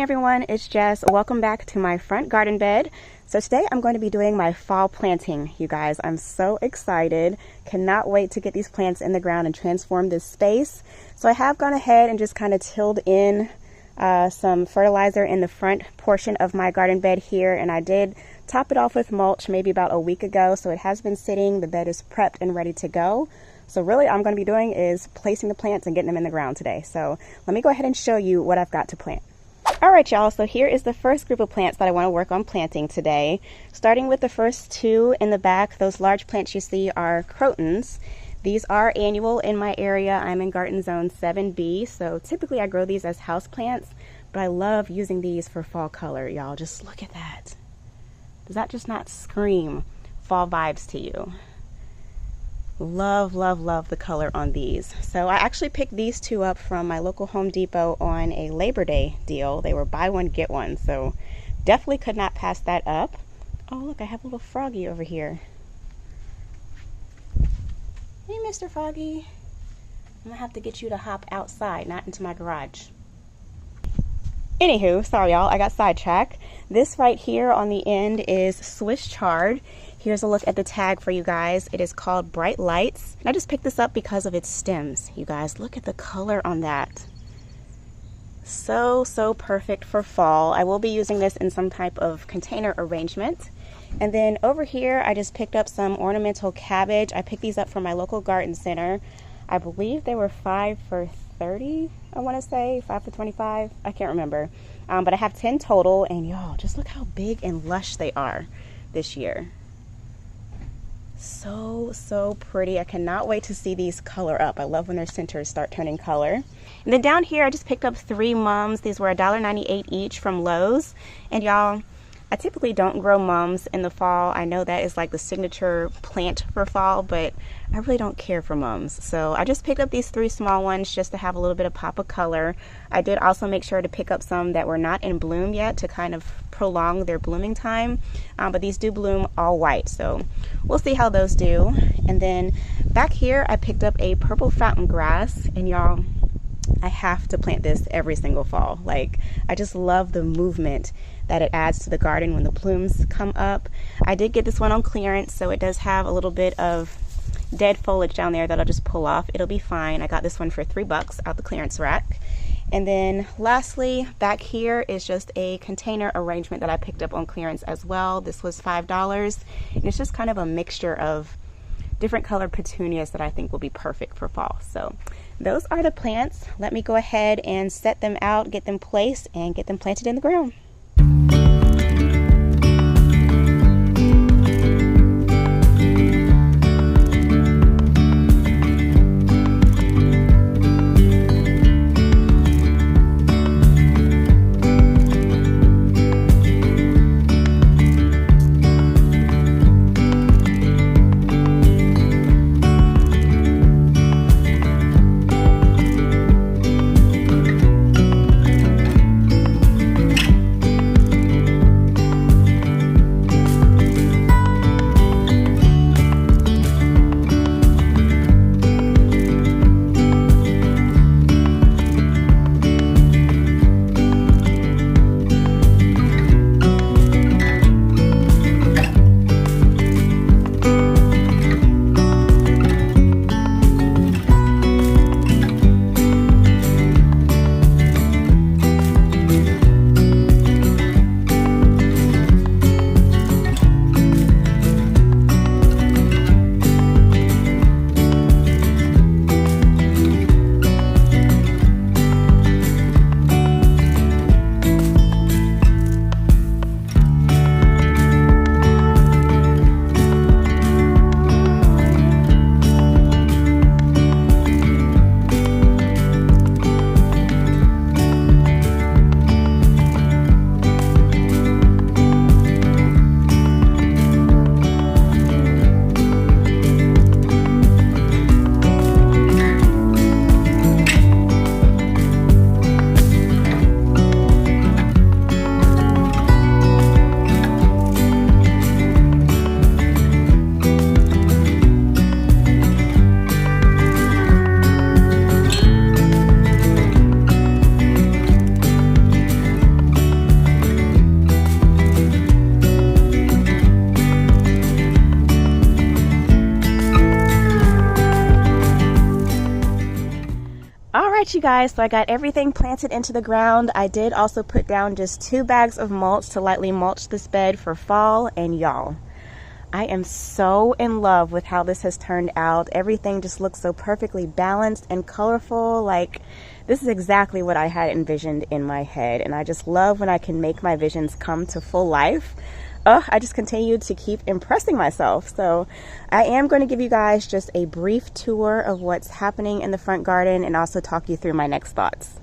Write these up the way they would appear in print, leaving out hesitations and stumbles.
morning everyone, it's Jess. Welcome back to my front garden bed. So today I'm going to be doing my fall planting, you guys. I'm so excited. Cannot wait to get these plants in the ground and transform this space. So I have gone ahead and just kind of tilled in some fertilizer in the front portion of my garden bed here, and I did top it off with mulch maybe about a week ago. So it has been sitting, the bed is prepped and ready to go. So really all I'm going to be doing is placing the plants and getting them in the ground today. So let me go ahead and show you what I've got to plant. All right, y'all, so here is the first group of plants that I want to work on planting today. Starting with the first two in the back, those large plants you see are crotons. These are annual in my area. I'm in Garden Zone 7B, so typically I grow these as house plants, but I love using these for fall color, y'all. Just look at that. Does that just not scream fall vibes to you? Love, love, love the color on these. So I actually picked these two up from my local Home Depot on a Labor Day deal. They were buy one, get one. So definitely could not pass that up. Oh, look, I have a little froggy over here. Hey, Mr. Froggy. I'm gonna have to get you to hop outside, not into my garage. Anywho, sorry y'all, I got sidetracked. This right here on the end is Swiss chard. Here's a look at the tag for you guys. It is called Bright Lights. And I just picked this up because of its stems, you guys. Look at the color on that. So, so perfect for fall. I will be using this in some type of container arrangement. And then over here, I just picked up some ornamental cabbage. I picked these up from my local garden center. I believe they were 5 for $30, I want to say, 5 for $25. I can't remember. But I have 10 total, and y'all, just look how big and lush they are this year. So, so pretty. I cannot wait to see these color up. I love when their centers start turning color. And then down here, I just picked up 3 mums. These were $1.98 each from Lowe's. And y'all, I typically don't grow mums in the fall. I know that is like the signature plant for fall, but I really don't care for mums. So I just picked up these 3 small ones just to have a little bit of pop of color. I did also make sure to pick up some that were not in bloom yet to kind of prolong their blooming time. But these do bloom all white, so we'll see how those do. And then back here, I picked up a purple fountain grass, and y'all, I have to plant this every single fall. Like, I just love the movement that it adds to the garden when the blooms come up. I did get this one on clearance, so it does have a little bit of dead foliage down there that I'll just pull off. It'll be fine. I got this one for $3 out the clearance rack. And then lastly, back here is just a container arrangement that I picked up on clearance as well. This was $5, and it's just kind of a mixture of different colored petunias that I think will be perfect for fall. So those are the plants. Let me go ahead and set them out, get them placed, and get them planted in the ground. right, you guys, so I got everything planted into the ground. I did also put down just 2 bags of mulch to lightly mulch this bed for fall, and y'all, I am so in love with how this has turned out. Everything just looks so perfectly balanced and colorful. Like, this is exactly what I had envisioned in my head, and I just love when I can make my visions come to full life. I just continue to keep impressing myself. So I am going to give you guys just a brief tour of what's happening in the front garden and also talk you through my next thoughts.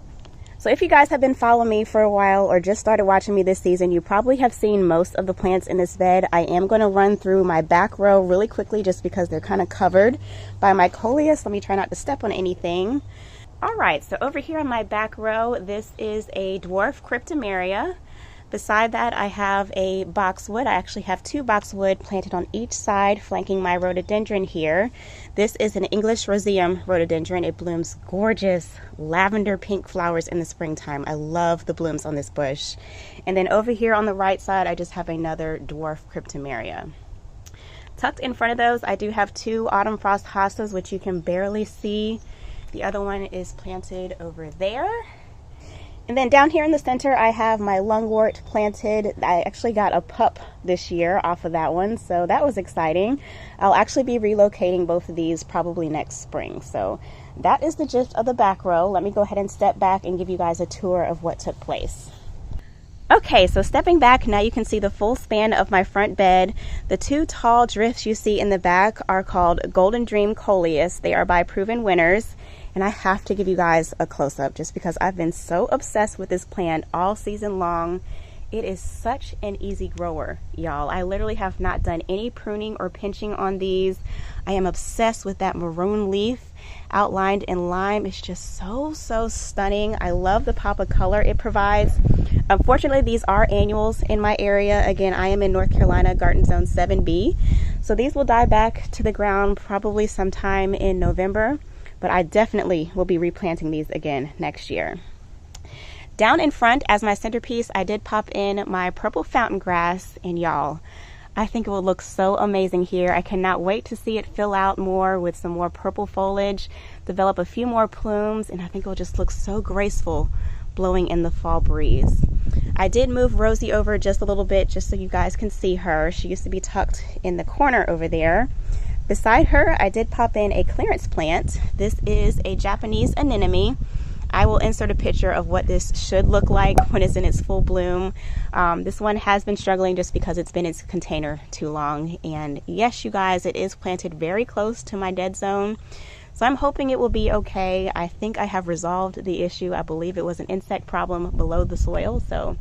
So if you guys have been following me for a while or just started watching me this season, you probably have seen most of the plants in this bed. I am going to run through my back row really quickly just because they're kind of covered by my coleus. Let me try not to step on anything. All right, so over here on my back row, this is a dwarf cryptomeria. Beside that, I have a boxwood. I actually have 2 boxwood planted on each side, flanking my rhododendron here. This is an English roseum rhododendron. It blooms gorgeous lavender pink flowers in the springtime. I love the blooms on this bush. And then over here on the right side, I just have another dwarf cryptomeria. Tucked in front of those, I do have 2 autumn frost hostas, which you can barely see. The other one is planted over there. And then down here in the center, I have my lungwort planted. I actually got a pup this year off of that one, so that was exciting. I'll actually be relocating both of these probably next spring. So that is the gist of the back row. Let me go ahead and step back and give you guys a tour of what took place. Okay, so stepping back, now you can see the full span of my front bed. The 2 tall drifts you see in the back are called Golden Dream Coleus. They are by Proven Winners. And I have to give you guys a close-up just because I've been so obsessed with this plant all season long. It is such an easy grower, y'all. I literally have not done any pruning or pinching on these. I am obsessed with that maroon leaf outlined in lime. It's just so stunning. I love the pop of color it provides. Unfortunately, these are annuals in my area. Again, I am in North Carolina, Garden Zone 7B. So these will die back to the ground probably sometime in November. But I definitely will be replanting these again next year. Down in front as my centerpiece, I did pop in my purple fountain grass, and y'all, I think it will look so amazing here. I cannot wait to see it fill out more with some more purple foliage, develop a few more plumes, and I think it will just look so graceful blowing in the fall breeze. I did move Rosie over just a little bit just so you guys can see her. She used to be tucked in the corner over there. Beside her, I did pop in a clearance plant. This is a Japanese anemone. I will insert a picture of what this should look like when it's in its full bloom. This one has been struggling just because it's been in its container too long. And yes, you guys, it is planted very close to my dead zone. So I'm hoping it will be okay. I think I have resolved the issue. I believe it was an insect problem below the soil. So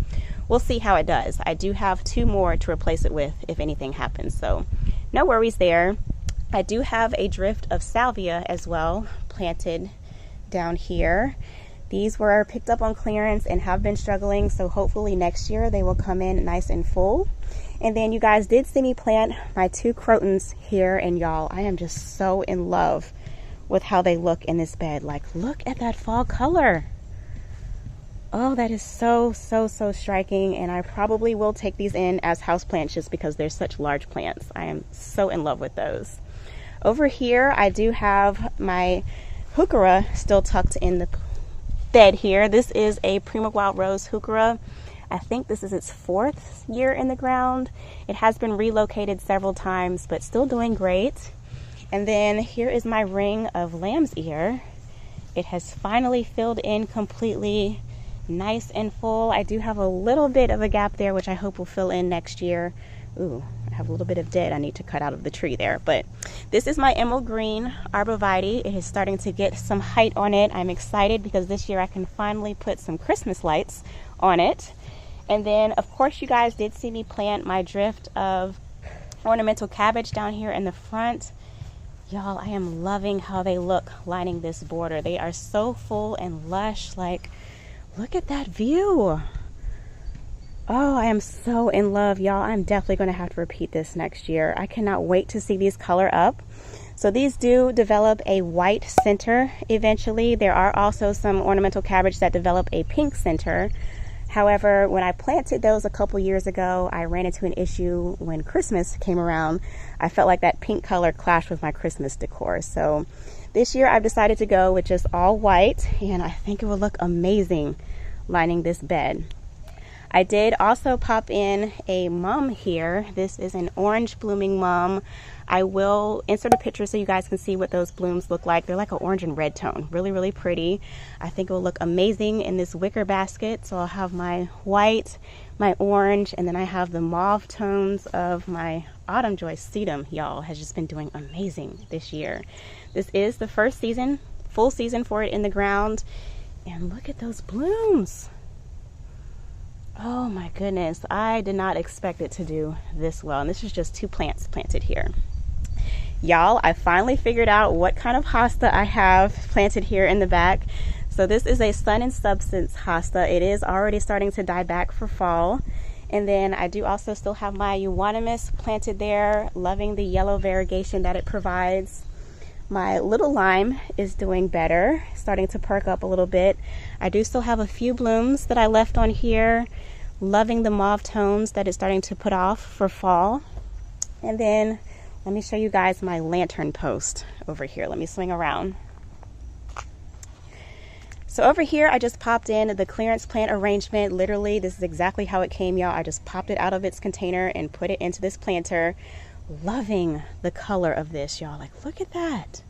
we'll see how it does. I do have 2 more to replace it with if anything happens. So no worries there. I do have a drift of salvia as well planted down here. These were picked up on clearance and have been struggling, so hopefully next year they will come in nice and full. And then you guys did see me plant my 2 crotons here, and y'all, I am just so in love with how they look in this bed. Like, look at that fall color. Oh, that is so striking, and I probably will take these in as houseplants just because they're such large plants. I am so in love with those. Over here, I do have my heuchera still tucked in the bed here. This is a Prima Wild Rose heuchera. I think this is its 4th year in the ground. It has been relocated several times, but still doing great. And then here is my ring of lamb's ear. It has finally filled in completely, nice and full. I do have a little bit of a gap there, which I hope will fill in next year. Ooh, I have a little bit of dead I need to cut out of the tree there. But this is my emerald green arborvitae. It is starting to get some height on it. I'm excited because this year I can finally put some Christmas lights on it. And then, of course, you guys did see me plant my drift of ornamental cabbage down here in the front. Y'all, I am loving how they look lining this border. They are so full and lush. Like, look at that view. Oh, I am so in love, y'all. I'm definitely going to have to repeat this next year. I cannot wait to see these color up. So these do develop a white center eventually. There are also some ornamental cabbage that develop a pink center. However, when I planted those a couple years ago, I ran into an issue when Christmas came around. I felt like that pink color clashed with my Christmas decor. So this year I've decided to go with just all white, and I think it will look amazing lining this bed. I did also pop in a mum here. This is an orange blooming mum. I will insert a picture so you guys can see what those blooms look like. They're like an orange and red tone. Really, really pretty. I think it will look amazing in this wicker basket. So I'll have my white, my orange, and then I have the mauve tones of my autumn joy sedum. Y'all has just been doing amazing this year. This is the first season, full season for it in the ground. And look at those blooms. Oh my goodness, I did not expect it to do this well. And this is just 2 plants planted here. Y'all, I finally figured out what kind of hosta I have planted here in the back. So this is a Sun and Substance hosta. It is already starting to die back for fall. And then I do also still have my euonymus planted there, loving the yellow variegation that it provides. My little lime is doing better, starting to perk up a little bit. I do still have a few blooms that I left on here, loving the mauve tones that it's starting to put off for fall. And then let me show you guys my lantern post over here. Let me swing around. So over here, I just popped in the clearance plant arrangement. Literally, this is exactly how it came, y'all. I just popped it out of its container and put it into this planter. Loving the color of this, y'all. Like, look at that.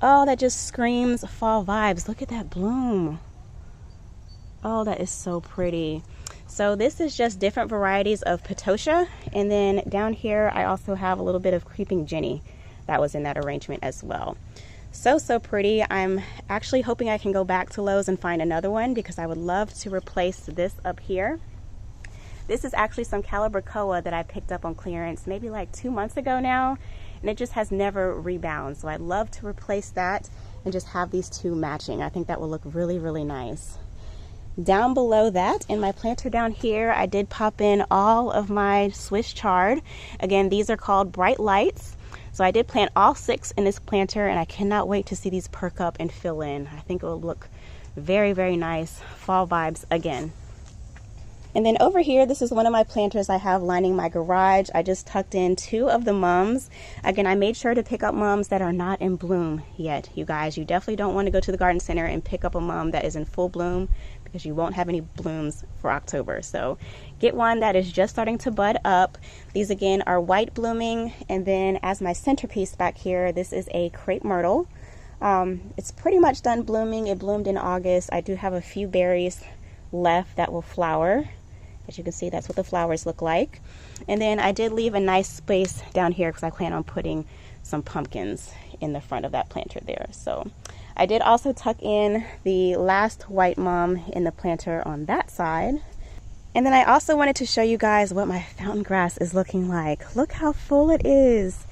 Oh, that just screams fall vibes. Look at that bloom. Oh, that is so pretty. So this is just different varieties of Petosia. And then down here, I also have a little bit of Creeping Jenny that was in that arrangement as well. So pretty. I'm actually hoping I can go back to Lowe's and find another one because I would love to replace this up here. This is actually some Calibrachoa that I picked up on clearance maybe like 2 months ago now, and it just has never rebound. So I'd love to replace that and just have these 2 matching. I think that will look really, really nice. Down below that, in my planter down here, I did pop in all of my Swiss chard. Again, these are called Bright Lights. So I did plant all 6 in this planter, and I cannot wait to see these perk up and fill in. I think it will look very, very nice. Fall vibes again. And then over here, this is one of my planters I have lining my garage. I just tucked in 2 of the mums. Again, I made sure to pick up mums that are not in bloom yet, you guys. You definitely don't want to go to the garden center and pick up a mum that is in full bloom because you won't have any blooms for October. So get one that is just starting to bud up. These again are white blooming. And then as my centerpiece back here, this is a crepe myrtle. It's pretty much done blooming. It bloomed in August. I do have a few berries left that will flower. As you can see, that's what the flowers look like. And then I did leave a nice space down here because I plan on putting some pumpkins in the front of that planter there. So I did also tuck in the last white mum in the planter on that side. And then I also wanted to show you guys what my fountain grass is looking like. Look how full it is.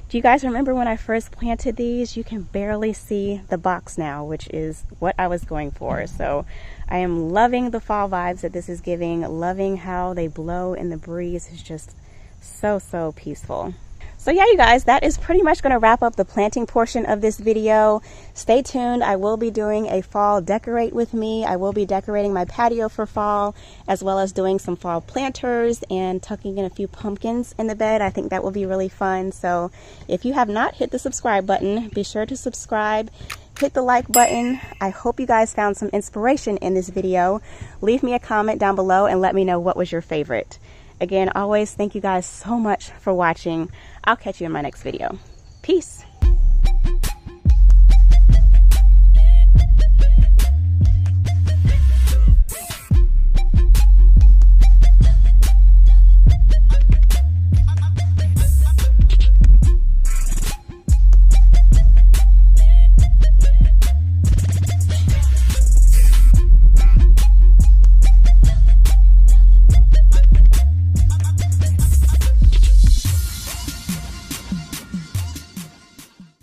Do you guys remember when I first planted these? You can barely see the box now, which is what I was going for. So I am loving the fall vibes that this is giving, loving how they blow in the breeze. It's just so peaceful. So yeah, you guys, that is pretty much going to wrap up the planting portion of this video. Stay tuned. I will be doing a fall decorate with me. I will be decorating my patio for fall, as well as doing some fall planters and tucking in a few pumpkins in the bed. I think that will be really fun. So if you have not hit the subscribe button, be sure to subscribe. Hit the like button. I hope you guys found some inspiration in this video. Leave me a comment down below and let me know what was your favorite. Again, always thank you guys so much for watching. I'll catch you in my next video. Peace.